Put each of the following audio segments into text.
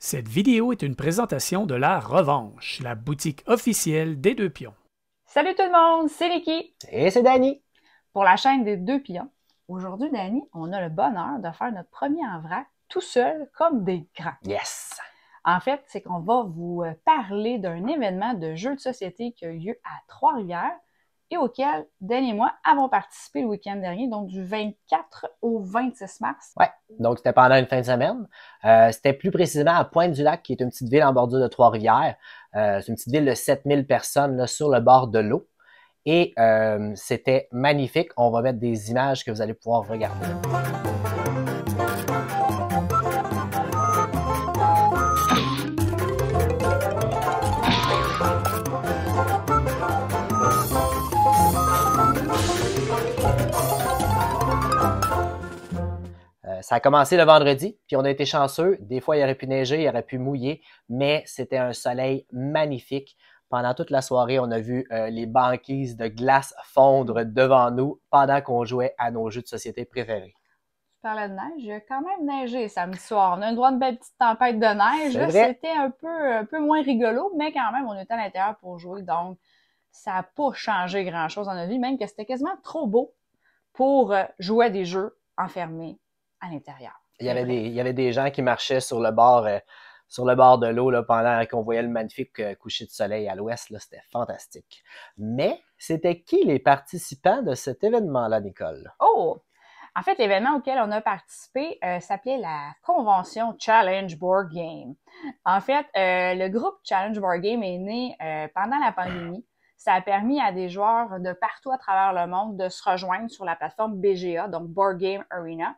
Cette vidéo est une présentation de La Revanche, la boutique officielle des Deux Pions. Salut tout le monde, c'est Vicky. Et c'est Dani. Pour la chaîne des Deux Pions. Aujourd'hui, Dani, on a le bonheur de faire notre premier en vrac tout seul comme des grands. Yes! En fait, c'est qu'on va vous parler d'un événement de jeux de société qui a eu lieu à Trois-Rivières et auquel Dani et moi avons participé le week-end dernier, donc du 24 au 26 mars. Ouais, donc c'était pendant une fin de semaine. C'était plus précisément à Pointe-du-Lac, qui est une petite ville en bordure de Trois-Rivières. C'est une petite ville de 7000 personnes là, sur le bord de l'eau. Et c'était magnifique. On va mettre des images que vous allez pouvoir regarder. Ça a commencé le vendredi, puis on a été chanceux. Des fois, il aurait pu neiger, il aurait pu mouiller, mais c'était un soleil magnifique. Pendant toute la soirée, on a vu les banquises de glace fondre devant nous pendant qu'on jouait à nos jeux de société préférés. Tu parlais de neige, il a quand même neigé samedi soir. On a eu droit à une belle petite tempête de neige. C'était un peu moins rigolo, mais quand même, on était à l'intérieur pour jouer, donc ça n'a pas changé grand-chose dans notre vie, même que c'était quasiment trop beau pour jouer à des jeux enfermés à l'intérieur. Il y avait des gens qui marchaient sur le bord de l'eau là, pendant qu'on voyait le magnifique coucher de soleil à l'ouest. C'était fantastique. Mais c'était qui les participants de cet événement-là, Nicole? Oh! En fait, l'événement auquel on a participé s'appelait la convention Challenge Board Game. En fait, le groupe Challenge Board Game est né pendant la pandémie. Ça a permis à des joueurs de partout à travers le monde de se rejoindre sur la plateforme BGA, donc Board Game Arena.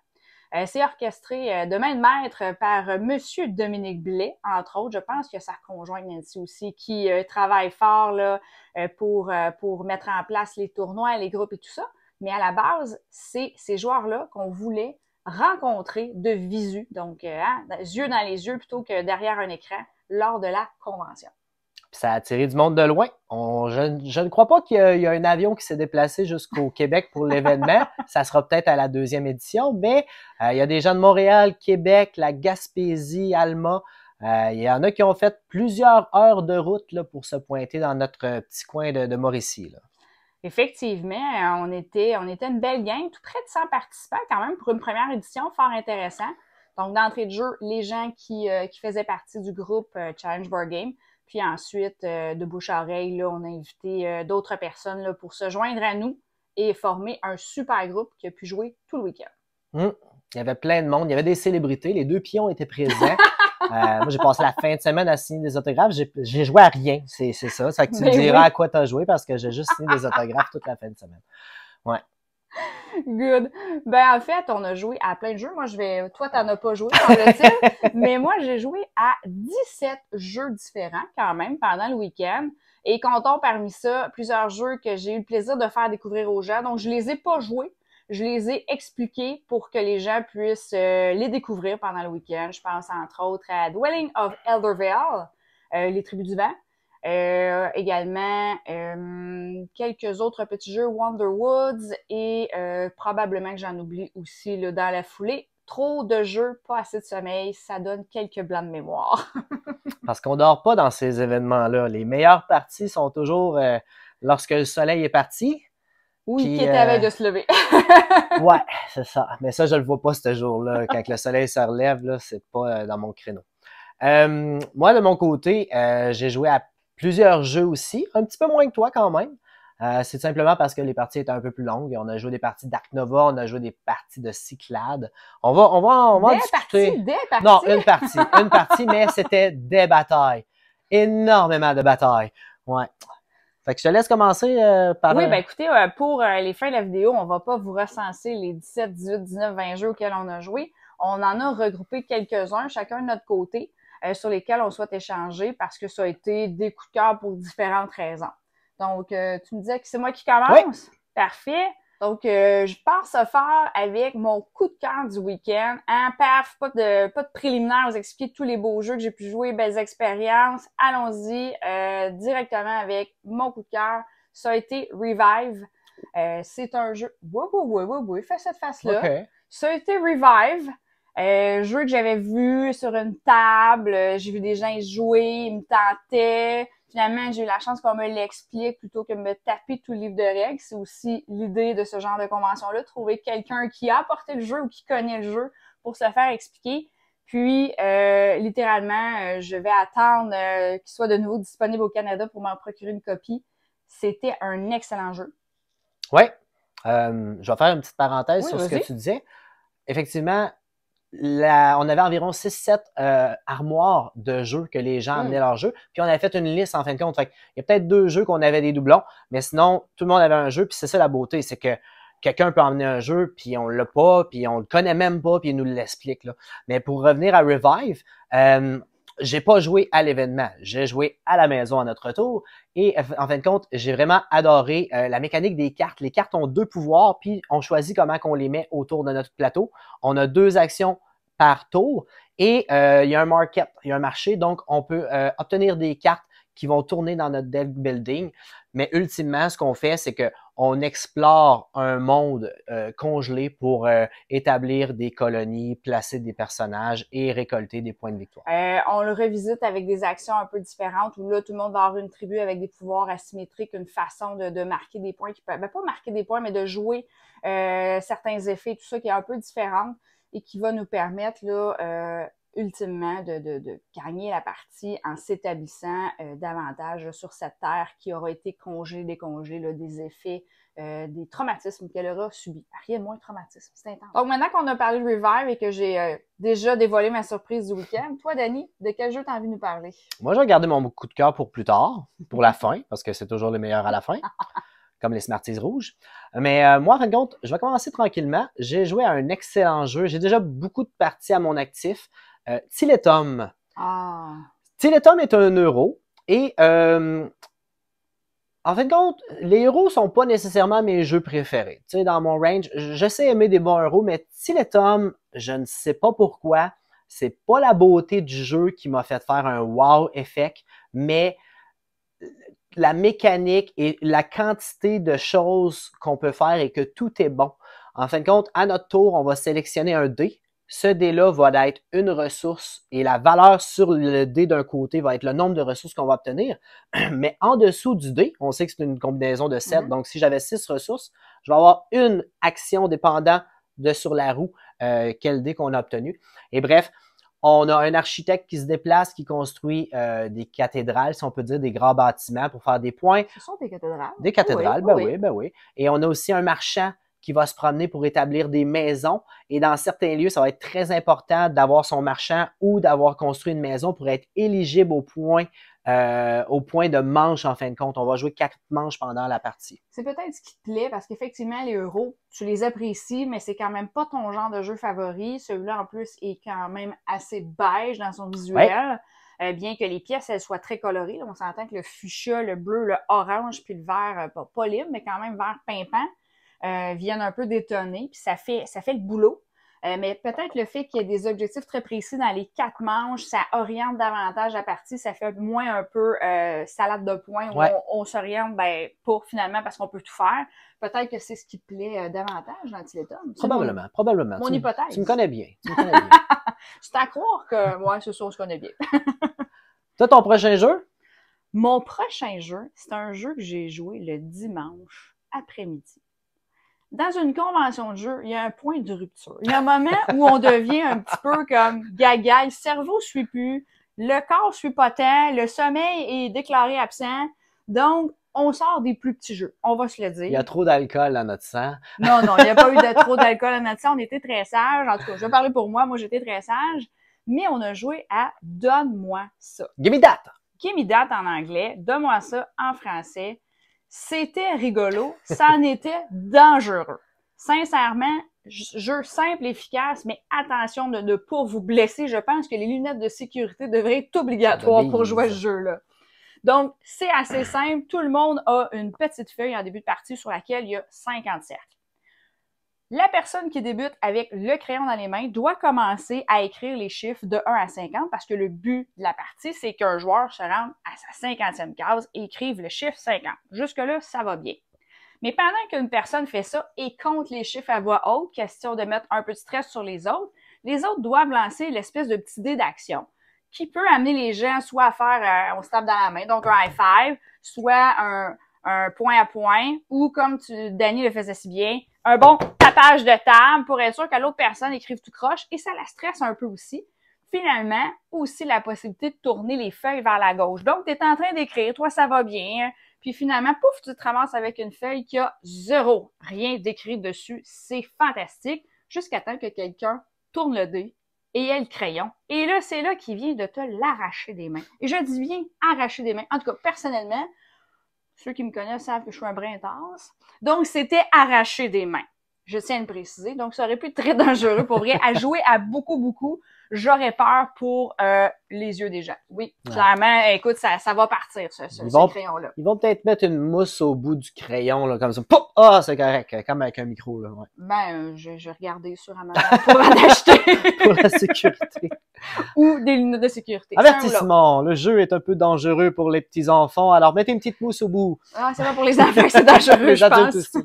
C'est orchestré de main de maître par Monsieur Dominique Blais, entre autres. Je pense que sa conjointe Nancy aussi, qui travaille fort là, pour mettre en place les tournois, les groupes et tout ça. Mais à la base, c'est ces joueurs-là qu'on voulait rencontrer de visu, donc yeux dans les yeux plutôt que derrière un écran, lors de la convention. Puis ça a attiré du monde de loin. Je ne crois pas qu'il y a un avion qui s'est déplacé jusqu'au Québec pour l'événement. Ça sera peut-être à la 2e édition, mais il y a des gens de Montréal, Québec, la Gaspésie, Alma. Il y en a qui ont fait plusieurs heures de route là, pour se pointer dans notre petit coin de Mauricie. Là. Effectivement, on était une belle gang, tout près de 100 participants quand même pour une première édition, fort intéressant. Donc, d'entrée de jeu, les gens qui faisaient partie du groupe Challenge Board Game. Puis ensuite, de bouche à oreille, là, on a invité d'autres personnes là, pour se joindre à nous et former un super groupe qui a pu jouer tout le week-end. Il y avait plein de monde, il y avait des célébrités, les Deux Pions étaient présents. Moi, j'ai passé la fin de semaine à signer des autographes. J'ai joué à rien, c'est ça. Ça fait que tu me diras à quoi tu as joué parce que j'ai juste signé des autographes toute la fin de semaine. Ouais. Good. Ben, en fait, on a joué à plein de jeux. Toi, t'en as pas joué, semble-t-il. Mais moi, j'ai joué à 17 jeux différents, quand même, pendant le week-end. Et comptons parmi ça plusieurs jeux que j'ai eu le plaisir de faire découvrir aux gens. Donc, je les ai pas joués. Je les ai expliqués pour que les gens puissent les découvrir pendant le week-end. Je pense, entre autres, à Dwelling of Eldervale, Les Tribus du Vent. Également quelques autres petits jeux, Wonder Woods et probablement que j'en oublie aussi là, dans la foulée. Trop de jeux, pas assez de sommeil, ça donne quelques blancs de mémoire. Parce qu'on dort pas dans ces événements-là. Les meilleures parties sont toujours lorsque le soleil est parti. Oui, qui est à veille de se lever. Ouais, c'est ça. Mais ça, je le vois pas ce jour-là. Quand le soleil se relève, là, c'est pas dans mon créneau. Moi, de mon côté, j'ai joué à plusieurs jeux aussi, un petit peu moins que toi quand même. C'est simplement parce que les parties étaient un peu plus longues. On a joué des parties d'Ark Nova, on a joué des parties de Cyclades. On va en discuter. Des parties? Non, une partie, mais c'était des batailles. Énormément de batailles. Ouais. Fait que je te laisse commencer par... Oui, ben écoutez, pour les fins de la vidéo, on va pas vous recenser les 17, 18, 19, 20 jeux auxquels on a joué. On en a regroupé quelques-uns, chacun de notre côté, sur lesquels on souhaite échanger parce que ça a été des coups de cœur pour différentes raisons. Donc, tu me disais que c'est moi qui commence? Oui. Parfait. Donc, je pense à faire avec mon coup de cœur du week-end. Paf, pas de préliminaire, vous expliquer tous les beaux jeux que j'ai pu jouer, belles expériences. Allons-y directement avec mon coup de cœur. Ça a été Revive. C'est un jeu... Oui, fais cette face-là. Okay. Ça a été Revive. Jeu que j'avais vu sur une table, j'ai vu des gens y jouer, ils me tentaient. Finalement, j'ai eu la chance qu'on me l'explique plutôt que de me taper tout le livre de règles. C'est aussi l'idée de ce genre de convention-là, trouver quelqu'un qui a apporté le jeu ou qui connaît le jeu pour se faire expliquer. Puis, littéralement, je vais attendre qu'il soit de nouveau disponible au Canada pour m'en procurer une copie. C'était un excellent jeu. Oui. Je vais faire une petite parenthèse sur ce que vas-y. tu disais. Effectivement, on avait environ 6-7 armoires de jeux que les gens amenaient leurs jeux. Puis on avait fait une liste en fin de compte. Fait il y a peut-être 2 jeux qu'on avait des doublons, mais sinon, tout le monde avait un jeu. Puis c'est ça la beauté, c'est que quelqu'un peut emmener un jeu, puis on l'a pas, puis on le connaît même pas, puis il nous l'explique. Là. Mais pour revenir à Revive, j'ai pas joué à l'événement. J'ai joué à la maison à notre retour. Et en fin de compte, j'ai vraiment adoré la mécanique des cartes. Les cartes ont 2 pouvoirs, puis on choisit comment qu'on les met autour de notre plateau. On a 2 actions par tour et il y a un market, il y a un marché. Donc, on peut obtenir des cartes qui vont tourner dans notre deck building. Mais ultimement, ce qu'on fait, c'est qu'on explore un monde congelé pour établir des colonies, placer des personnages et récolter des points de victoire. On le revisite avec des actions un peu différentes où là, tout le monde va avoir une tribu avec des pouvoirs asymétriques, une façon de marquer des points qui peut, ben pas marquer des points, mais de jouer certains effets, tout ça qui est un peu différent et qui va nous permettre là ultimement de gagner la partie en s'établissant davantage là, sur cette terre qui aura été congelée, décongelée, là, des effets, des traumatismes qu'elle aura subis. Rien de moins de traumatisme, c'est intense. Donc maintenant qu'on a parlé de Revive et que j'ai déjà dévoilé ma surprise du week-end, toi, Dani, de quel jeu t'as envie de nous parler? Moi, je vais garder mon coup de cœur pour plus tard, pour la fin, parce que c'est toujours le meilleur à la fin. Comme les Smarties rouges. Mais moi, en fin de compte, je vais commencer tranquillement. J'ai joué à un excellent jeu. J'ai déjà beaucoup de parties à mon actif. Tiletum. Ah. Tiletum est un euro. Et en fin de compte, les euros sont pas nécessairement mes jeux préférés. Tu sais, dans mon range, je sais aimer des bons euros, mais Tiletum, je ne sais pas pourquoi. C'est pas la beauté du jeu qui m'a fait faire un wow effect, mais la mécanique et la quantité de choses qu'on peut faire et que tout est bon. En fin de compte, à notre tour, on va sélectionner un dé. Ce dé-là va être une ressource et la valeur sur le dé d'un côté va être le nombre de ressources qu'on va obtenir. Mais en dessous du dé, on sait que c'est une combinaison de 7. Donc, si j'avais 6 ressources, je vais avoir une action dépendant de sur la roue quel dé qu'on a obtenu. Et bref, on a un architecte qui se déplace, qui construit des cathédrales, si on peut dire, des grands bâtiments pour faire des points. Ce sont des cathédrales. Des cathédrales, oui. Ben oui. Et on a aussi un marchand qui va se promener pour établir des maisons. Et dans certains lieux, ça va être très important d'avoir son marchand ou d'avoir construit une maison pour être éligible au point de manche en fin de compte. On va jouer 4 manches pendant la partie. C'est peut-être ce qui te plaît parce qu'effectivement, les euros, tu les apprécies, mais c'est quand même pas ton genre de jeu favori. Celui-là, en plus, est quand même assez beige dans son visuel. Ouais. Bien que les pièces, elles soient très colorées. Là, on s'entend que le fuchsia, le bleu, le orange, puis le vert, pas libre, mais quand même vert pimpant, viennent un peu détonner, puis ça fait le boulot. Mais peut-être le fait qu'il y ait des objectifs très précis dans les 4 manches, ça oriente davantage la partie, ça fait moins un peu salade de points où on s'oriente pour finalement parce qu'on peut tout faire. Peut-être que c'est ce qui plaît davantage dans Tiletum. Probablement. Mon hypothèse. Tu me connais bien. C'est à croire que moi, c'est sûr, on se connaît bien. Toi, ton prochain jeu? Mon prochain jeu, c'est un jeu que j'ai joué le dimanche après-midi. Dans une convention de jeu, il y a un point de rupture. Il y a un moment où on devient un petit peu comme gaga, le cerveau ne suit plus, le corps ne suit pas tant, le sommeil est déclaré absent. Donc, on sort des plus petits jeux, on va se le dire. Il y a trop d'alcool dans notre sang. Non, il n'y a pas eu de trop d'alcool dans notre sang. On était très sages. En tout cas, je vais parler pour moi. Moi, j'étais très sage. Mais on a joué à « Donne-moi ça ». Give me that! Give me that en anglais. Donne-moi ça en français. C'était rigolo, ça en était dangereux. Sincèrement, jeu simple, efficace, mais attention de ne pas vous blesser. Je pense que les lunettes de sécurité devraient être obligatoires pour jouer à ce jeu-là. Donc, c'est assez simple. Tout le monde a une petite feuille en début de partie sur laquelle il y a 50 cercles. La personne qui débute avec le crayon dans les mains doit commencer à écrire les chiffres de 1 à 50 parce que le but de la partie, c'est qu'un joueur se rende à sa 50e case et écrive le chiffre 50. Jusque-là, ça va bien. Mais pendant qu'une personne fait ça et compte les chiffres à voix haute, question de mettre un peu de stress sur les autres, les autres doivent lancer l'espèce de petit dé d'action qui peut amener les gens soit à faire, on se tape dans la main, donc un high five, soit un point à point, ou comme Dani le faisait si bien, un bon tapage de table pour être sûr que l'autre personne écrive tout croche, et ça la stresse un peu aussi. Finalement, aussi la possibilité de tourner les feuilles vers la gauche. Donc, tu es en train d'écrire, toi, ça va bien, puis finalement, pouf, tu te ramasses avec une feuille qui a rien d'écrit dessus. C'est fantastique, jusqu'à temps que quelqu'un tourne le dé et ait le crayon. Et là, c'est là qu'il vient de te l'arracher des mains. Et je dis bien arracher des mains. En tout cas, personnellement, ceux qui me connaissent savent que je suis un brin intense. Donc, c'était arracher des mains. Je tiens à le préciser. Donc, ça aurait pu être très dangereux pour vrai. À jouer à beaucoup, j'aurais peur pour les yeux des gens. Oui, clairement, écoute, ça va partir, ce crayon-là. Ils vont peut-être mettre une mousse au bout du crayon, là, comme ça. Pouf! Ah, c'est correct, comme avec un micro, là. Ouais. Ben, j'ai regardé sur Amazon pour en acheter. Pour la sécurité. Ou des lunettes de sécurité. Avertissement, le jeu est un peu dangereux pour les petits enfants, alors mettez une petite mousse au bout. Ah, c'est pas pour les enfants que c'est dangereux, je pense. Aussi.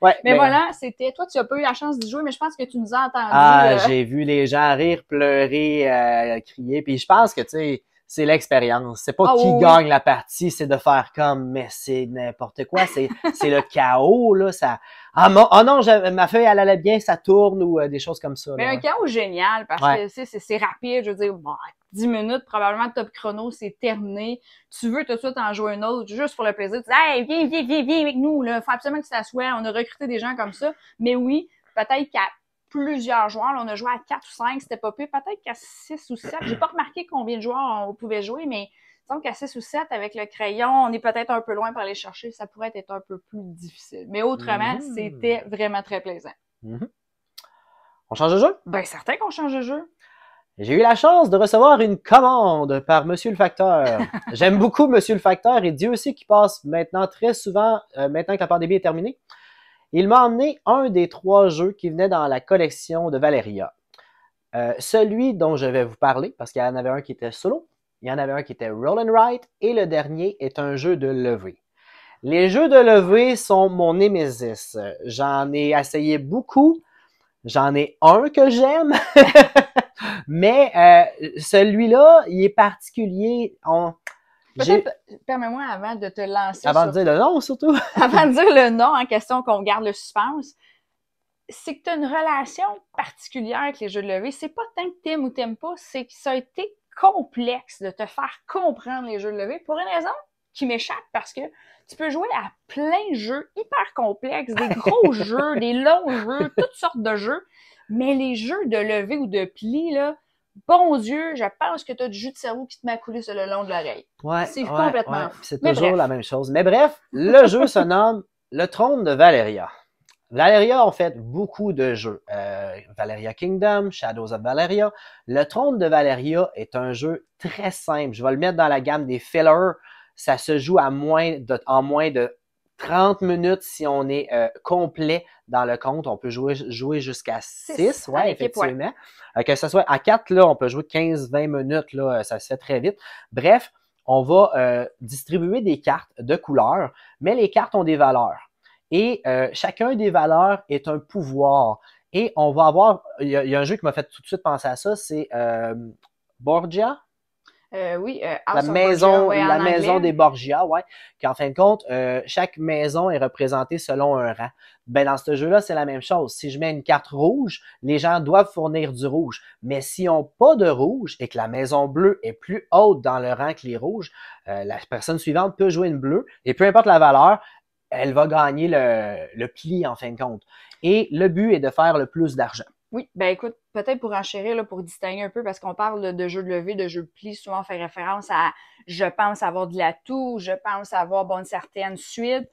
Ouais, mais voilà, c'était... Toi, tu n'as pas eu la chance d'y jouer, mais je pense que tu nous as entendu. Ah, j'ai vu les gens rire, pleurer, crier, puis je pense que, tu sais, c'est l'expérience. C'est pas qui gagne la partie, c'est de faire comme, mais c'est n'importe quoi, c'est le chaos, là, ça... Ah non, ma feuille, elle allait bien, ça tourne, ou des choses comme ça. Mais là, un chaos génial, parce que c'est rapide, je veux dire, bon, 10 minutes, probablement top chrono, c'est terminé. Tu veux tout de suite en jouer un autre, juste pour le plaisir. Tu dis, hey, viens avec nous, là, faut absolument que tu t'assoies. On a recruté des gens comme ça. Mais oui, peut-être qu'à plusieurs joueurs, là, on a joué à 4 ou 5, c'était pas pire. Peut-être qu'à 6 ou 7, j'ai pas remarqué combien de joueurs on pouvait jouer, mais disons qu'à 6 ou 7, avec le crayon, on est peut-être un peu loin pour aller chercher. Ça pourrait être un peu plus difficile. Mais autrement, c'était vraiment très plaisant. On change de jeu? Ben, certain qu'on change de jeu. J'ai eu la chance de recevoir une commande par Monsieur le Facteur. J'aime beaucoup Monsieur le Facteur et Dieu sait qu'il passe maintenant très souvent, maintenant que la pandémie est terminée. Il m'a emmené un des 3 jeux qui venaient dans la collection de Valeria. Celui dont je vais vous parler, parce qu'il y en avait un qui était solo, il y en avait un qui était roll and write, et le dernier est un jeu de levée. Les jeux de levée sont mon némésis. J'en ai essayé beaucoup. J'en ai un que j'aime. Mais celui-là, il est particulier. Peut-être, permets-moi avant de te lancer. Avant de dire le nom, surtout. Avant de dire le nom en question, qu'on garde le suspense, c'est que tu as une relation particulière avec les jeux de levée. C'est pas tant que t'aimes ou t'aimes pas, c'est que ça a été complexe de te faire comprendre les jeux de levée pour une raison qui m'échappe, parce que tu peux jouer à plein de jeux hyper complexes, des gros jeux, des longs jeux, toutes sortes de jeux. Mais les jeux de levée ou de pli, là, bon Dieu, je pense que tu as du jus de cerveau qui te met à couler sur le long de l'oreille. Ouais, c'est complètement fou. C'est toujours la même chose. Mais bref, le jeu se nomme Le Trône de Valeria. Valeria ont fait beaucoup de jeux. Valeria Kingdom, Shadows of Valeria. Le Trône de Valeria est un jeu très simple. Je vais le mettre dans la gamme des fillers. Ça se joue en moins de 30 minutes si on est complet dans le compte. On peut jouer jusqu'à 6, effectivement. Que ce soit à 4, là, on peut jouer 15-20 minutes, là, ça se fait très vite. Bref, on va distribuer des cartes de couleurs, mais les cartes ont des valeurs. Et chacun des valeurs est un pouvoir. Et on va avoir, il y a un jeu qui m'a fait tout de suite penser à ça, c'est Borgia. La maison des Borgia, qu'en fin de compte, chaque maison est représentée selon un rang. Ben, dans ce jeu-là, c'est la même chose. Si je mets une carte rouge, les gens doivent fournir du rouge. Mais s'ils n'ont pas de rouge et que la maison bleue est plus haute dans le rang que les rouges, la personne suivante peut jouer une bleue et peu importe la valeur, elle va gagner le pli en fin de compte. Et le but est de faire le plus d'argent. Oui, ben écoute, peut-être pour enchérir, là, pour distinguer un peu, parce qu'on parle de jeux de levée, de jeux de pli, souvent on fait référence à je pense avoir de l'atout, je pense avoir une certaine suite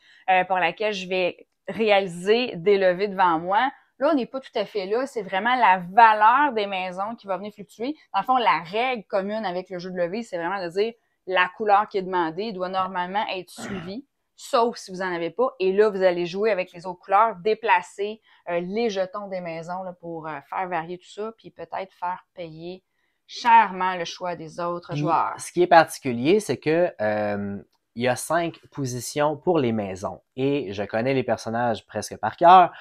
pour laquelle je vais réaliser des levées devant moi. Là, on n'est pas tout à fait là. C'est vraiment la valeur des maisons qui va venir fluctuer. Dans le fond, la règle commune avec le jeu de levée, c'est vraiment de dire la couleur qui est demandée doit normalement être suivie, sauf si vous n'en avez pas. Et là, vous allez jouer avec les autres couleurs, déplacer les jetons des maisons là, pour faire varier tout ça, puis peut-être faire payer chèrement le choix des autres joueurs. Ce qui est particulier, c'est que il y a 5 positions pour les maisons. Et je connais les personnages presque par cœur.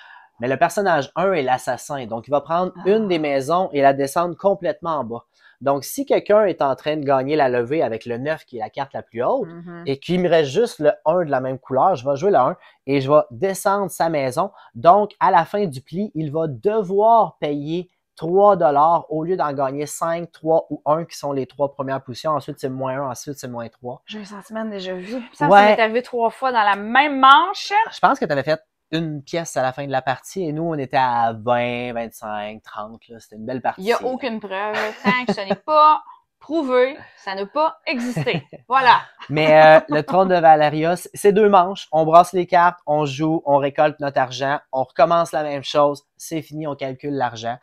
Mais le personnage 1 est l'assassin. Donc, il va prendre une des maisons et la descendre complètement en bas. Donc, si quelqu'un est en train de gagner la levée avec le 9, qui est la carte la plus haute, et qu'il me reste juste le 1 de la même couleur, je vais jouer le 1 et je vais descendre sa maison. Donc, à la fin du pli, il va devoir payer 3 $ au lieu d'en gagner 5, 3 ou 1 qui sont les 3 premières positions. Ensuite, c'est moins 1, ensuite, c'est moins 3. J'ai un sentiment déjà vu. Ça m'est arrivé 3 fois dans la même manche. Je pense que tu avais fait une pièce à la fin de la partie et nous, on était à 20, 25, 30. C'était une belle partie. Il n'y a aucune preuve. Tant que ce n'est pas prouvé, ça n'a pas existé. Voilà. Mais le trône de Valeria, c'est 2 manches. On brasse les cartes, on joue, on récolte notre argent, on recommence la même chose. C'est fini, on calcule l'argent.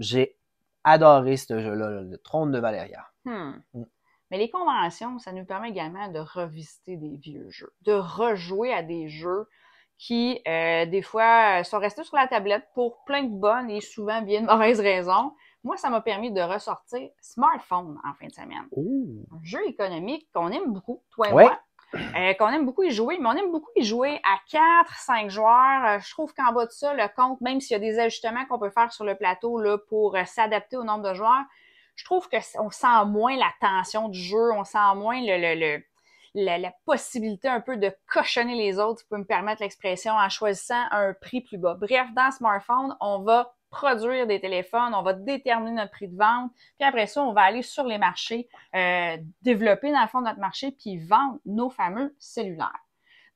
J'ai adoré ce jeu-là, le trône de Valeria. Mais les conventions, ça nous permet également de revisiter des vieux jeux, de rejouer à des jeux qui, des fois, sont restés sur la tablette pour plein de bonnes et souvent bien de mauvaises raisons. Moi, ça m'a permis de ressortir Smartphone en fin de semaine. Un jeu économique qu'on aime beaucoup, toi et moi. Qu'on aime beaucoup y jouer, mais on aime beaucoup y jouer à 4, 5 joueurs. Je trouve qu'en bas de ça, le compte, même s'il y a des ajustements qu'on peut faire sur le plateau là, pour s'adapter au nombre de joueurs, je trouve qu'on sent moins la tension du jeu, on sent moins la possibilité un peu de cochonner les autres, si je peux me permettre l'expression, en choisissant un prix plus bas. Bref, dans Smartphone, on va produire des téléphones, on va déterminer notre prix de vente, puis après ça, on va aller sur les marchés, développer dans le fond notre marché, puis vendre nos fameux cellulaires.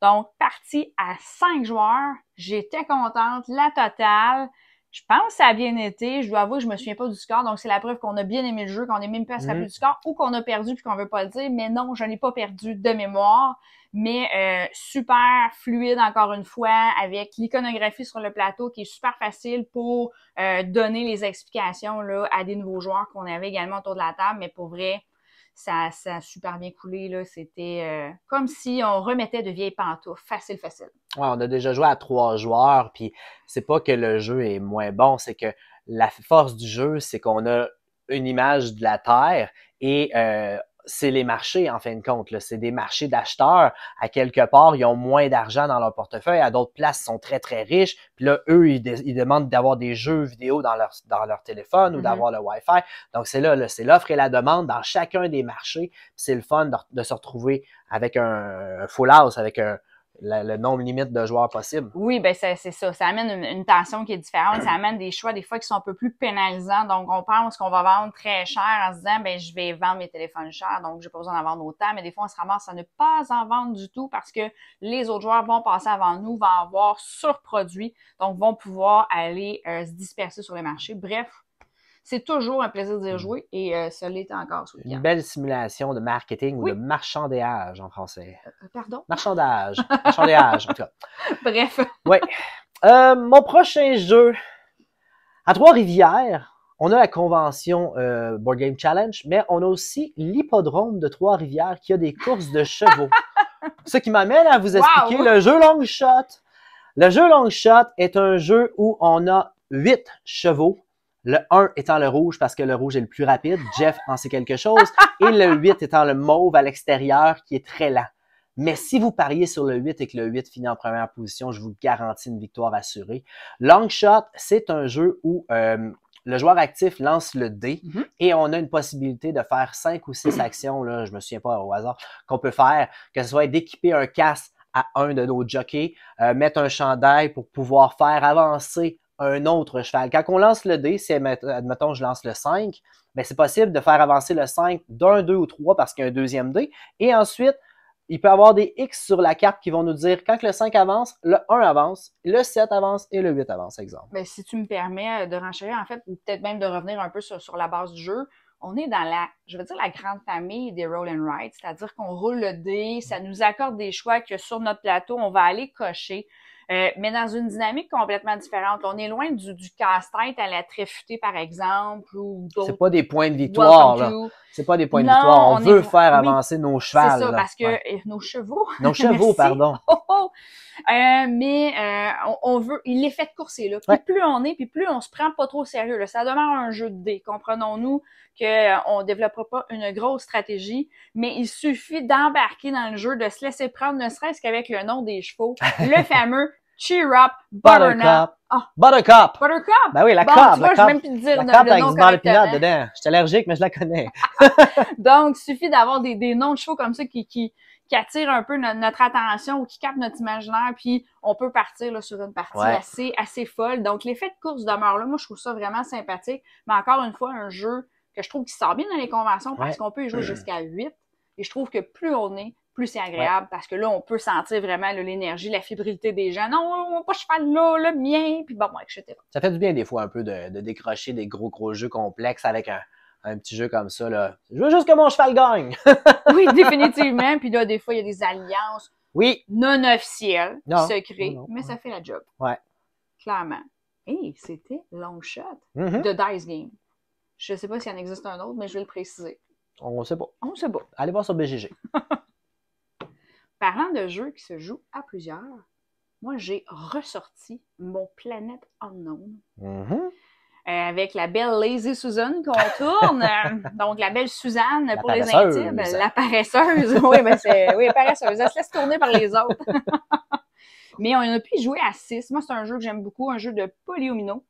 Donc, partie à 5 joueurs, j'étais contente, la totale. Je pense que ça a bien été. Je dois avouer que je me souviens pas du score, donc c'est la preuve qu'on a bien aimé le jeu, qu'on n'est même pas à se rappeler du score, ou qu'on a perdu puis qu'on veut pas le dire. Mais non, je n'ai pas perdu de mémoire. Mais super fluide encore une fois, avec l'iconographie sur le plateau qui est super facile pour donner les explications là à des nouveaux joueurs qu'on avait également autour de la table. Mais pour vrai, ça a super bien coulé, là. C'était comme si on remettait de vieilles pantoufles. Facile, facile. Ouais, on a déjà joué à 3 joueurs, puis c'est pas que le jeu est moins bon, c'est que la force du jeu, c'est qu'on a une image de la Terre et c'est les marchés, en fin de compte. C'est des marchés d'acheteurs. À quelque part, ils ont moins d'argent dans leur portefeuille. À d'autres places, ils sont très, très riches. Puis là, eux, ils demandent d'avoir des jeux vidéo dans leur téléphone ou d'avoir le Wi-Fi. Donc, c'est là, c'est l'offre et la demande dans chacun des marchés. Puis c'est le fun de se retrouver avec un full house, avec le nombre limite de joueurs possible. Oui, ben c'est ça. Ça amène une tension qui est différente. Ça amène des choix, des fois, qui sont un peu plus pénalisants. Donc, on pense qu'on va vendre très cher en se disant, ben je vais vendre mes téléphones chers, donc j'ai pas besoin d'en vendre autant. Mais des fois, on se ramasse à ne pas en vendre du tout parce que les autres joueurs vont passer avant nous, vont avoir surproduit, donc vont pouvoir aller se disperser sur les marchés. Bref, c'est toujours un plaisir d'y jouer et ça l'est encore ce week-end. Une belle simulation de marketing ou de marchandage en français. Pardon? Marchandage. Marchandage, en tout cas. Bref. Oui. Mon prochain jeu, à Trois-Rivières, on a la convention Board Game Challenge, mais on a aussi l'hippodrome de Trois-Rivières qui a des courses de chevaux. Ce qui m'amène à vous expliquer le jeu Long Shot. Le jeu Long Shot est un jeu où on a 8 chevaux. Le 1 étant le rouge parce que le rouge est le plus rapide. Jeff en sait quelque chose. Et le 8 étant le mauve à l'extérieur qui est très lent. Mais si vous pariez sur le 8 et que le 8 finit en première position, je vous garantis une victoire assurée. Long Shot, c'est un jeu où le joueur actif lance le dé et on a une possibilité de faire 5 ou 6 actions, là, je me souviens pas au hasard, qu'on peut faire, que ce soit d'équiper un casque à un de nos jockeys, mettre un chandail pour pouvoir faire avancer un autre cheval. Quand on lance le dé, si admettons je lance le 5, ben c'est possible de faire avancer le 5 d'un, 2 ou 3 parce qu'il y a un deuxième dé. Et ensuite, il peut y avoir des X sur la carte qui vont nous dire quand le 5 avance, le 1 avance, le 7 avance et le 8 avance, exemple. Ben, si tu me permets de renchérir, en fait, ou peut-être même de revenir un peu sur la base du jeu, on est dans la grande famille des roll and write, c'est-à-dire qu'on roule le dé, ça nous accorde des choix que sur notre plateau, on va aller cocher. Mais dans une dynamique complètement différente. On est loin du casse-tête à la tréfutée, par exemple, ou d'autres. C'est pas des points de victoire, là. C'est pas des points de victoire. On veut faire avancer nos chevaux. C'est ça, parce que nos chevaux. Nos chevaux, pardon. Mais on veut, il est fait de courser, là. Puis plus on est, puis plus on se prend pas trop au sérieux, là. Ça demeure un jeu de dés. Comprenons-nous qu'on développera pas une grosse stratégie, mais il suffit d'embarquer dans le jeu, de se laisser prendre, ne serait-ce qu'avec le nom des chevaux, le fameux Cheer Up Butternut. Ah, Buttercup! Buttercup! Ben oui, la Bon, cup, tu vois, je vais même plus te dire la cup le avec nom du beurre de pinot correctement. dedans. Je suis allergique, mais je la connais. Donc, il suffit d'avoir des noms de chevaux comme ça qui attirent un peu notre attention ou qui captent notre imaginaire, puis on peut partir là, sur une partie assez folle. Donc, l'effet de course demeure là. Moi, je trouve ça vraiment sympathique. Mais encore une fois, un jeu que je trouve qui sort bien dans les conventions parce qu'on peut y jouer jusqu'à 8. Et je trouve que plus on est, plus c'est agréable parce que là, on peut sentir vraiment l'énergie, la fébrilité des gens. Non, pas cheval là, le mien, puis bon, etc. Ça fait du bien des fois un peu de décrocher des gros jeux complexes avec un petit jeu comme ça. Là. Je veux juste que mon cheval gagne! Oui, définitivement. Puis là, des fois, il y a des alliances non officielles qui se créent, mais ça fait la job. Ouais. Clairement. Et c'était Long Shot Mm-hmm. de Dice Game. Je ne sais pas s'il en existe un autre, mais je vais le préciser. On sait pas. On sait pas. Allez voir sur BGG. Parlant de jeux qui se jouent à plusieurs, moi, j'ai ressorti mon Planet Unknown. Mm-hmm. Avec la belle Lazy Susan qu'on tourne. Donc, la belle Suzanne La pour les paresseuse. intimes. La paresseuse. Oui, ben oui, paresseuse. Elle se laisse tourner par les autres. Mais on a pu y jouer à 6. Moi, c'est un jeu que j'aime beaucoup, un jeu de polyomino.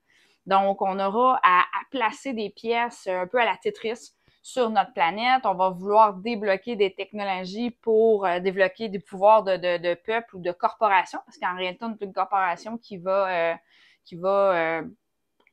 Donc, on aura à placer des pièces un peu à la Tetris sur notre planète. On va vouloir débloquer des technologies pour débloquer des pouvoirs de peuple ou de corporation. Parce qu'en réalité, on est une corporation qui va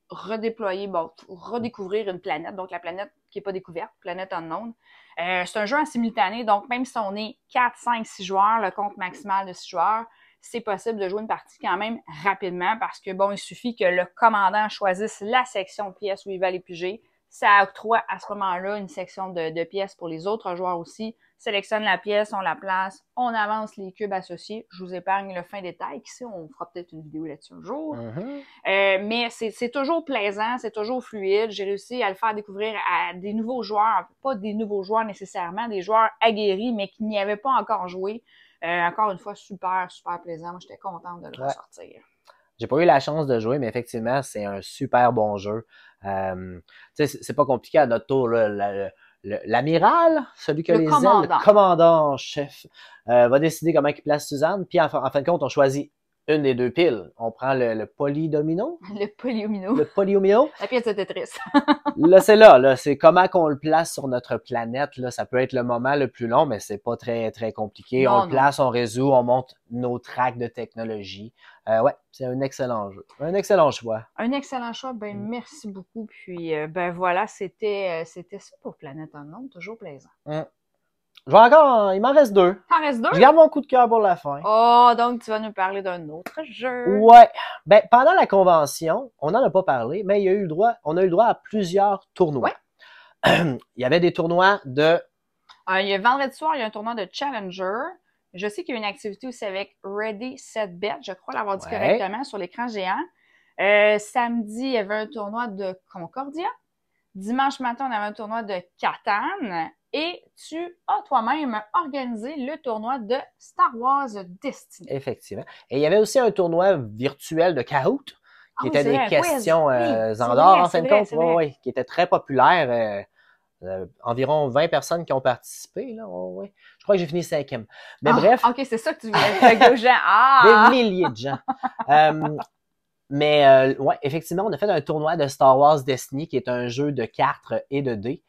redécouvrir une planète, donc la planète qui n'est pas découverte, planète unknown. C'est un jeu en simultané, donc même si on est 4, 5, 6 joueurs, le compte maximal de 6 joueurs, c'est possible de jouer une partie quand même rapidement parce que, bon, il suffit que le commandant choisisse la section de pièces où il va aller piger. Ça octroie à ce moment-là une section de pièces pour les autres joueurs aussi. Sélectionne la pièce, on la place, on avance les cubes associés. Je vous épargne le fin détail. Ici, on fera peut-être une vidéo là-dessus un jour. Mm-hmm. Mais c'est toujours plaisant, c'est toujours fluide. J'ai réussi à le faire découvrir à des nouveaux joueurs, pas des nouveaux joueurs nécessairement, des joueurs aguerris, mais qui n'y avaient pas encore joué. Encore une fois, super plaisant. Moi, j'étais contente de le ressortir. J'ai pas eu la chance de jouer, mais effectivement, c'est un super bon jeu. C'est pas compliqué à notre tour. L'amiral, celui qui a les ailes, le commandant en chef, va décider comment il place Suzanne. Puis en fin de compte, on choisit une des deux piles. On prend le polydomino. Le polyomino. Le polyomino. La pièce de Tetris. Là, c'est là. C'est comment qu'on le place sur notre planète. Là. Ça peut être le moment le plus long, mais c'est pas très compliqué. On le place, on résout, on monte nos tracks de technologie. C'est un excellent jeu. Un excellent choix. Un excellent choix. Ben, merci beaucoup. Puis, ben voilà, c'était ça pour Planète Unknown. Toujours plaisant. Je vais encore, il m'en reste 2. T'en restes 2? Je garde mon coup de cœur pour la fin. Oh, donc tu vas nous parler d'un autre jeu. Ouais. Ben, pendant la convention, on n'en a pas parlé, mais on a eu le droit à plusieurs tournois. Il y avait des tournois de... il y a vendredi soir, il y a un tournoi de Challenger. Je sais qu'il y a une activité aussi avec Ready, Set, Bet. Je crois l'avoir dit correctement sur l'écran géant. Samedi, il y avait un tournoi de Concordia. Dimanche matin, on avait un tournoi de Catan. Et tu as toi-même organisé le tournoi de Star Wars Destiny. Effectivement. Et il y avait aussi un tournoi virtuel de Kahoot, qui était des questions Zandor, en fin de compte, qui était très populaire. Environ 20 personnes qui ont participé. Là. Je crois que j'ai fini 5e. Mais bref. OK, c'est ça que tu voulais dire aux gens. Des milliers de gens. Effectivement, on a fait un tournoi de Star Wars Destiny, qui est un jeu de cartes et de dés.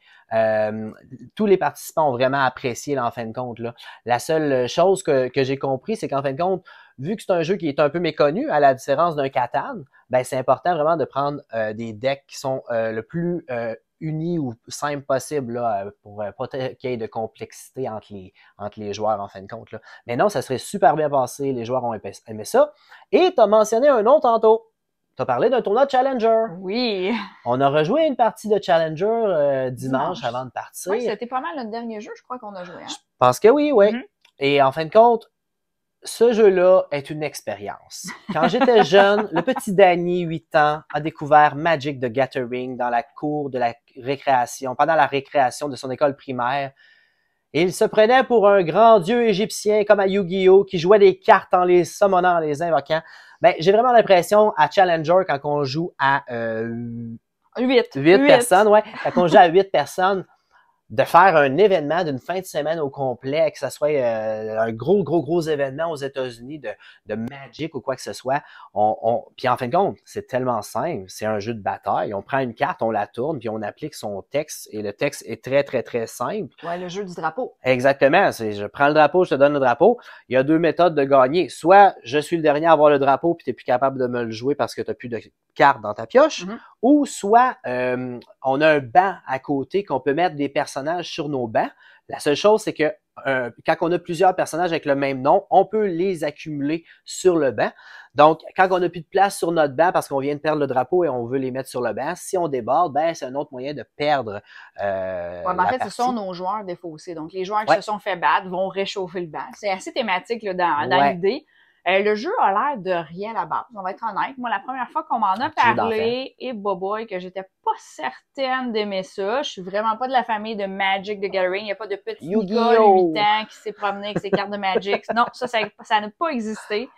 Tous les participants ont vraiment apprécié, là, en fin de compte. Là. La seule chose que j'ai compris, c'est qu'en fin de compte, vu que c'est un jeu qui est un peu méconnu, à la différence d'un Catan, ben, c'est important vraiment de prendre des decks qui sont le plus unis ou simples possible là, pour pas qu'il y ait de complexité entre les joueurs, en fin de compte. Là. Mais non, ça serait super bien passé. Les joueurs ont aimé ça. Et tu as mentionné un nom tantôt. Tu as parlé d'un tournoi de Challenger. Oui. On a rejoué une partie de Challenger dimanche avant de partir. Oui, c'était pas mal le dernier jeu, je crois qu'on a joué. Hein? Je pense que oui. Et en fin de compte, ce jeu-là est une expérience. Quand j'étais jeune, le petit Danny, 8 ans, a découvert Magic the Gathering dans la cour de la récréation, pendant la récréation de son école primaire. Et il se prenait pour un grand dieu égyptien comme à Yu-Gi-Oh! Qui jouait des cartes en les summonant, en les invoquant. Ben, j'ai vraiment l'impression à Challenger, quand on joue à 8 personnes, quand on joue à 8 personnes, de faire un événement d'une fin de semaine au complet, que ce soit un gros événement aux États-Unis de Magic ou quoi que ce soit. Puis en fin de compte, c'est tellement simple. C'est un jeu de bataille. On prend une carte, on la tourne, puis on applique son texte. Et le texte est très simple. Ouais, le jeu du drapeau. Exactement. Je prends le drapeau, je te donne le drapeau. Il y a deux méthodes de gagner. Soit je suis le dernier à avoir le drapeau, puis tu n'es plus capable de me le jouer parce que tu n'as plus de cartes dans ta pioche. Ou soit on a un banc à côté qu'on peut mettre des personnages sur nos bancs. La seule chose, c'est que quand on a plusieurs personnages avec le même nom, on peut les accumuler sur le banc. Donc, quand on n'a plus de place sur notre banc parce qu'on vient de perdre le drapeau et on veut les mettre sur le banc, si on déborde, ben c'est un autre moyen de perdre en fait, ce sont nos joueurs défaussés. Donc, les joueurs qui se sont fait battre vont réchauffer le banc. C'est assez thématique là, dans l'idée. Le jeu a l'air de rien à la base, on va être honnête. Moi, la première fois qu'on m'en a parlé, et boboy, que j'étais pas certaine d'aimer ça. Je suis vraiment pas de la famille de Magic the Gathering. Il n'y a pas de petit gars de 8 ans qui s'est promené avec ses cartes de Magic. Non, ça n'a pas existé.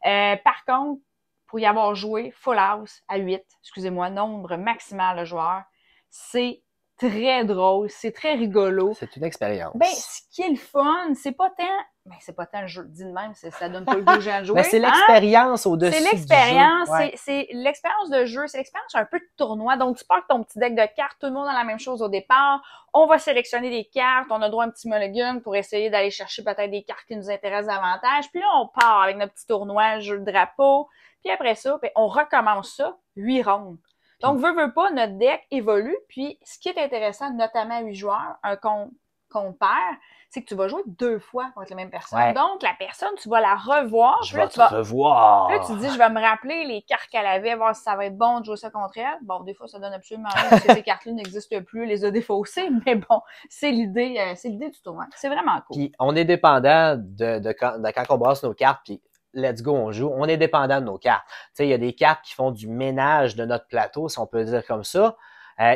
Par contre, pour y avoir joué full house à 8, excusez-moi, nombre maximal de joueurs, c'est très drôle, c'est très rigolo. C'est une expérience. Ben, ce qui est le fun, c'est pas tant le jeu dit de même, ça donne pas le goût aux gens de jouer. Ben, c'est l'expérience au-dessus du jeu. C'est l'expérience, c'est l'expérience de jeu, c'est l'expérience un peu de tournoi. Donc, tu pars avec ton petit deck de cartes, tout le monde a la même chose au départ. On va sélectionner des cartes, on a droit à un petit mulligan pour essayer d'aller chercher peut-être des cartes qui nous intéressent davantage. Puis là, on part avec notre petit tournoi, jeu de drapeau. Puis après ça, ben, on recommence ça 8 rondes. Donc, veut pas, notre deck évolue. Puis, ce qui est intéressant, notamment à 8 joueurs, qu'on perd, c'est que tu vas jouer 2 fois contre la même personne. Ouais. Donc, la personne, tu vas la revoir. Je vais te revoir. Là, tu te dis, je vais me rappeler les cartes qu'elle avait, voir si ça va être bon de jouer ça contre elle. Bon, des fois, ça donne absolument rien parce que ces cartes-là n'existent plus, les a défaussées. Mais bon, c'est l'idée du tournoi. C'est vraiment cool. Puis, on est dépendant de quand on brasse nos cartes, puis let's go, on joue. On est dépendant de nos cartes. Tu sais, il y a des cartes qui font du ménage de notre plateau, si on peut le dire comme ça.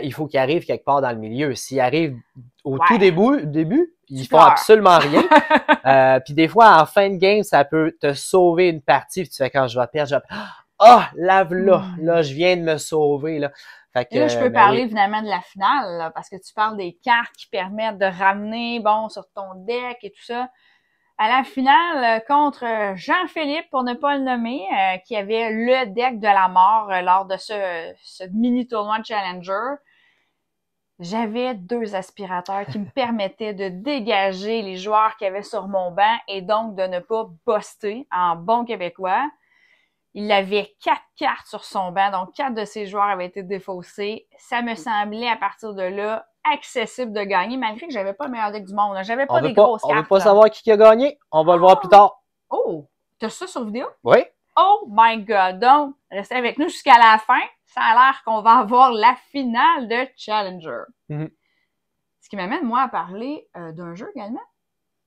Il faut qu'ils arrivent quelque part dans le milieu. S'ils arrivent au tout début, ils font absolument rien. Puis des fois, en fin de game, ça peut te sauver une partie. Puis tu fais quand je vais perdre, lave-là. Là, je viens de me sauver. Là. Fait que, là, je peux parler évidemment de la finale, là, parce que tu parles des cartes qui permettent de ramener, sur ton deck et tout ça. À la finale, contre Jean-Philippe, pour ne pas le nommer, qui avait le deck de la mort lors de ce mini-tournoi de Challenger, j'avais 2 aspirateurs qui me permettaient de dégager les joueurs qu'il y avait sur mon banc et donc de ne pas buster en bon québécois. Il avait 4 cartes sur son banc, donc 4 de ses joueurs avaient été défaussés. Ça me semblait, à partir de là, accessible de gagner, malgré que j'avais pas le meilleur deck du monde. J'avais pas des grosses cartes. On veut pas savoir qui a gagné. On va le voir plus tard. Oh! T'as ça sur vidéo? Oui. Oh my God! Donc, restez avec nous jusqu'à la fin. Ça a l'air qu'on va avoir la finale de Challenger. Ce qui m'amène, moi, à parler d'un jeu également.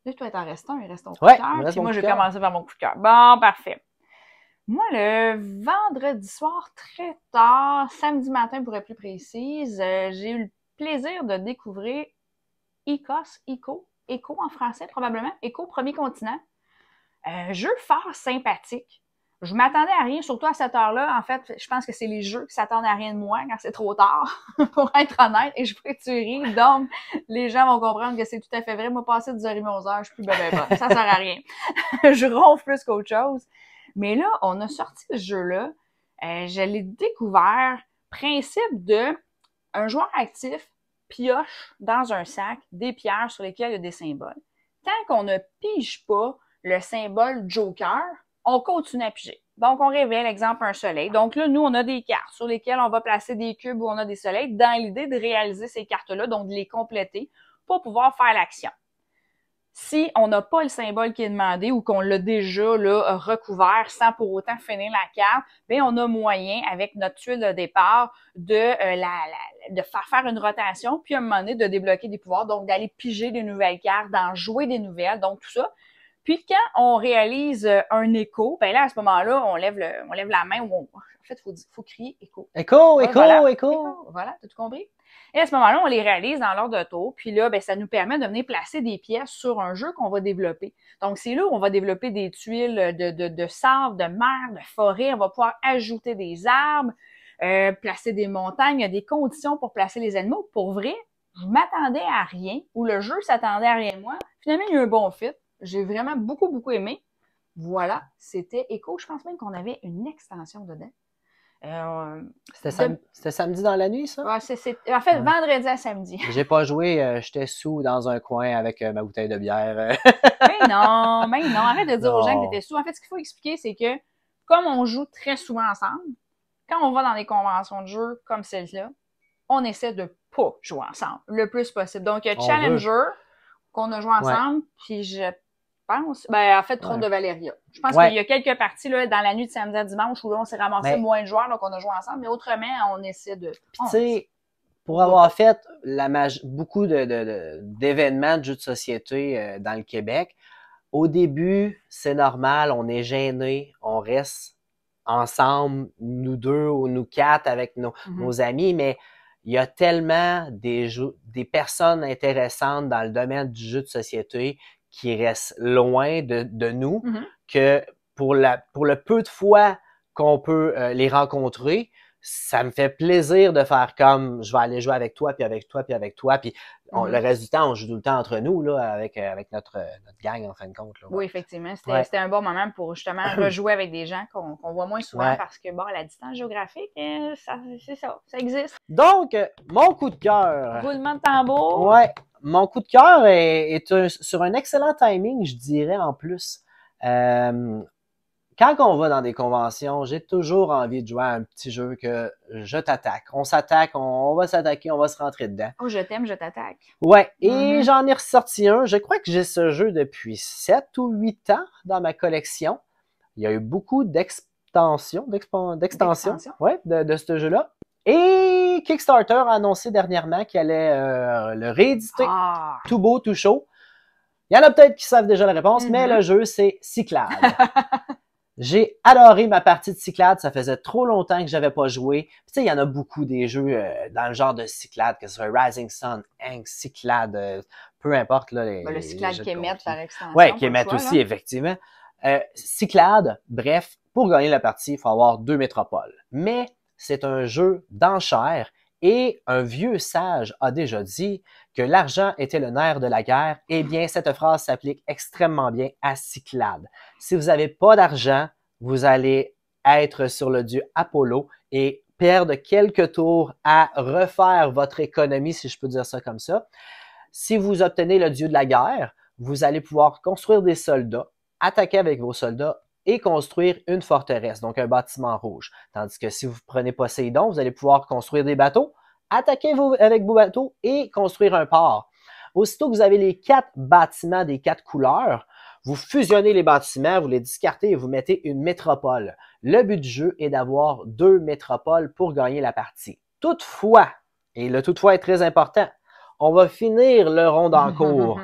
Là, toi, t'en restes un, il reste ton coup de cœur. Puis moi, je vais commencer par mon coup de cœur. Bon, parfait. Moi, le vendredi soir, très tard, samedi matin pour être plus précise, j'ai eu le plaisir de découvrir Eco en français probablement, Eco Premier Continent. Jeu fort sympathique. Je m'attendais à rien, surtout à cette heure-là. En fait, je pense que c'est les jeux qui s'attendent à rien de moi quand c'est trop tard, pour être honnête, et je ferai tuerie. Donc, les gens vont comprendre que c'est tout à fait vrai. Moi, passer 10h30, 11h, je suis plus bonne. Ça sert à rien. Je ronfle plus qu'autre chose. Mais là, on a sorti ce jeu-là. Je l'ai découvert. Principe de un joueur actif pioche dans un sac des pierres sur lesquelles il y a des symboles. Tant qu'on ne pige pas le symbole Joker, on continue à piger. Donc, on révèle, exemple, un soleil. Donc là, nous, on a des cartes sur lesquelles on va placer des cubes où on a des soleils dans l'idée de réaliser ces cartes-là, donc de les compléter pour pouvoir faire l'action. Si on n'a pas le symbole qui est demandé ou qu'on l'a déjà là, recouvert sans pour autant finir la carte, bien, on a moyen, avec notre tuile de départ, de faire une rotation, puis à un moment donné, de débloquer des pouvoirs, donc d'aller piger des nouvelles cartes, d'en jouer des nouvelles, donc tout ça. Puis quand on réalise un écho, ben là, à ce moment-là, on lève la main, en fait, faut crier écho. Écho. Voilà, t'as tout compris? Et à ce moment-là, on les réalise dans l'ordre de tour. Puis là, ben, ça nous permet de venir placer des pièces sur un jeu qu'on va développer. Donc, c'est là où on va développer des tuiles de sable, de mer, de forêt. On va pouvoir ajouter des arbres, placer des montagnes. Il y a des conditions pour placer les animaux. Pour vrai, je m'attendais à rien, ou le jeu s'attendait à rien de moi. Finalement, il y a eu un bon fit. J'ai vraiment beaucoup aimé. Voilà, c'était Echo. Je pense même qu'on avait une extension dedans. C'était samedi dans la nuit, ça? Ouais, en fait, vendredi à samedi. J'ai pas joué, j'étais sous dans un coin avec ma bouteille de bière. Mais non, arrête de dire aux gens que t'étais sous. En fait, ce qu'il faut expliquer, c'est que comme on joue très souvent ensemble, quand on va dans des conventions de jeu comme celle-là, on essaie de pas jouer ensemble le plus possible. Donc, il y a Challenger qu'on a joué ensemble, puis je pense, en fait, Trône de Valéria. Je pense qu'il y a quelques parties là, dans la nuit de samedi à dimanche où là, on s'est ramassé moins de joueurs, donc on a joué ensemble, mais autrement, on essaie de... Puis tu sais, pour avoir fait beaucoup d'événements de jeux de société dans le Québec, au début, c'est normal, on est gêné, on reste ensemble, nous deux ou nous quatre avec nos amis, mais il y a tellement des personnes intéressantes dans le domaine du jeu de société qui restent loin de nous que pour le peu de fois qu'on peut les rencontrer, ça me fait plaisir de faire comme je vais aller jouer avec toi, puis avec toi, puis avec toi, puis le reste du temps, on joue tout le temps entre nous, là, avec notre gang, en fin de compte. Là, Oui, effectivement. C'était un bon moment pour justement rejouer avec des gens qu'on voit moins souvent parce que, bon, la distance géographique, c'est ça existe. Donc, mon coup de cœur. Roulement de tambour. Ouais, mon coup de cœur est sur un excellent timing, je dirais, en plus. Quand on va dans des conventions, j'ai toujours envie de jouer à un petit jeu que je t'attaque. On s'attaque, on va s'attaquer, on va se rentrer dedans. Oh, je t'aime, je t'attaque. Ouais, et j'en ai ressorti un. Je crois que j'ai ce jeu depuis 7 ou 8 ans dans ma collection. Il y a eu beaucoup d'extensions de ce jeu-là. Et Kickstarter a annoncé dernièrement qu'il allait le rééditer. Tout beau, tout chaud. Il y en a peut-être qui savent déjà la réponse, mais le jeu, c'est Cyclades. J'ai adoré ma partie de Cyclades. Ça faisait trop longtemps que j'avais pas joué. Tu sais, il y en a beaucoup des jeux dans le genre de Cyclades, que ce soit Rising Sun, Hank, Cyclades, peu importe. Là, le Cyclade Kemet, par extension. Oui, Kemet aussi, effectivement. Cyclades, bref, pour gagner la partie, il faut avoir 2 métropoles. Mais c'est un jeu d'enchères et un vieux sage a déjà dit que l'argent était le nerf de la guerre. Eh bien, cette phrase s'applique extrêmement bien à Cyclades. Si vous n'avez pas d'argent, vous allez être sur le dieu Apollo et perdre quelques tours à refaire votre économie, si je peux dire ça comme ça. Si vous obtenez le dieu de la guerre, vous allez pouvoir construire des soldats, attaquer avec vos soldats et construire une forteresse, donc un bâtiment rouge. Tandis que si vous prenez Poséidon, vous allez pouvoir construire des bateaux, attaquer avec vos bateaux et construire un port. Aussitôt que vous avez les 4 bâtiments des 4 couleurs, vous fusionnez les bâtiments, vous les discartez et vous mettez une métropole. Le but du jeu est d'avoir 2 métropoles pour gagner la partie. Toutefois, et le toutefois est très important, on va finir le rond en cours.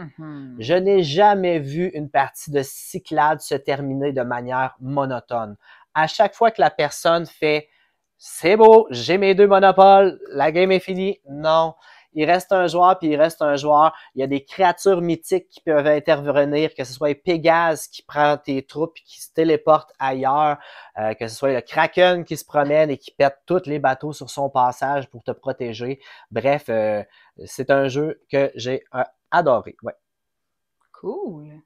Je n'ai jamais vu une partie de Cyclades se terminer de manière monotone. À chaque fois que la personne fait « c'est beau, j'ai mes 2 monopoles, la game est finie », non. Il reste un joueur, puis il reste un joueur. Il y a des créatures mythiques qui peuvent intervenir, que ce soit Pégase qui prend tes troupes et qui se téléporte ailleurs, que ce soit le Kraken qui se promène et qui pète tous les bateaux sur son passage pour te protéger. Bref, c'est un jeu que j'ai adoré. Ouais. Cool.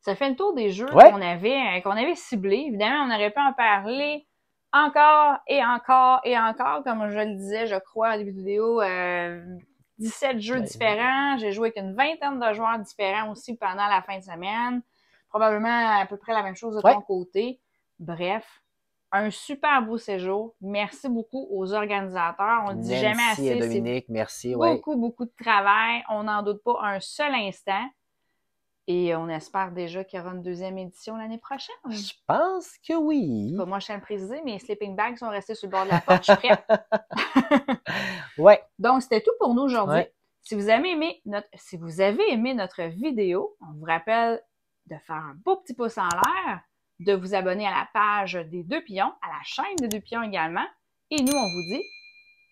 Ça fait le tour des jeux qu'on avait ciblés. Évidemment, on aurait pu en parler encore et encore et encore, comme je le disais, je crois, en début de vidéo, 17 jeux différents. J'ai joué avec une vingtaine de joueurs différents aussi pendant la fin de semaine. Probablement à peu près la même chose de ton côté. Bref, un super beau séjour. Merci beaucoup aux organisateurs. On ne dit jamais assez. Et Dominique, merci. Beaucoup de travail. On n'en doute pas un seul instant. Et on espère déjà qu'il y aura une 2e édition l'année prochaine. Je pense que oui. Moi, je tiens à le préciser, mes sleeping bags sont restés sur le bord de la porte. Je suis prête. Ouais. Donc, c'était tout pour nous aujourd'hui. Si vous avez aimé notre vidéo, on vous rappelle de faire un beau petit pouce en l'air, de vous abonner à la page des 2 pions, à la chaîne des 2 pions également. Et nous, on vous dit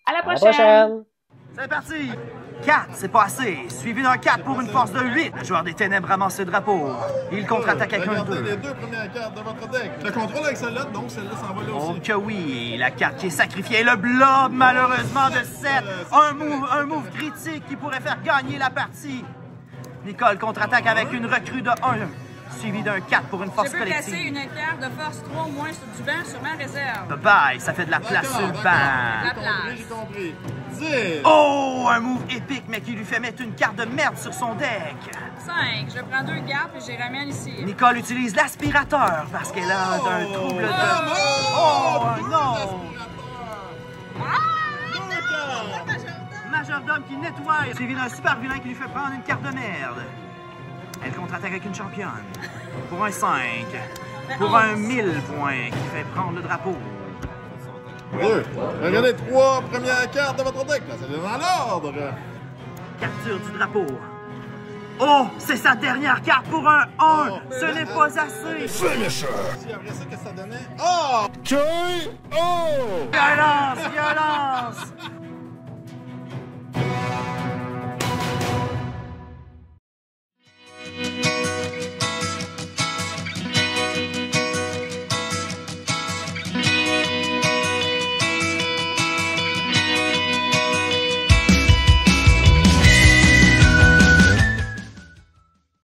à la prochaine! C'est parti! 4, c'est pas assez. Suivi d'un 4 pour une force de 8. Le joueur des ténèbres ramasse le drapeau. Il contre-attaque avec un 2. Les deux premières cartes de votre deck. Le contrôle avec celle-là, donc celle-là s'en va là aussi. Oh que oui, la carte qui est sacrifiée. Le blob, malheureusement, de 7. Un move critique qui pourrait faire gagner la partie. Nicole contre-attaque avec une recrue de 1. Suivi d'un 4 pour une force Je peux collective. placer une carte de force 3 ou moins sur du banc sur ma réserve. Bye, ça fait de la place sur le banc. La place. J'ai compris. 10. Oh, un move épique, mais qui lui fait mettre une carte de merde sur son deck. 5. Je prends 2 cartes et je les ramène ici. Nicole utilise l'aspirateur parce qu'elle a un trouble de... Oh, non! Majordome qui nettoie, suivi d'un super vilain qui lui fait prendre une carte de merde. Elle contre-attaque avec une championne. Pour un 5. Pour un 1000 points qui fait prendre le drapeau. 2. Regardez 3 premières cartes de votre deck. Là, c'est dans l'ordre. Capture du drapeau. Oh, c'est sa dernière carte pour un 1. Ce n'est pas assez. Si après ça, qu'est-ce que ça donnait? Oh! Violence, violence.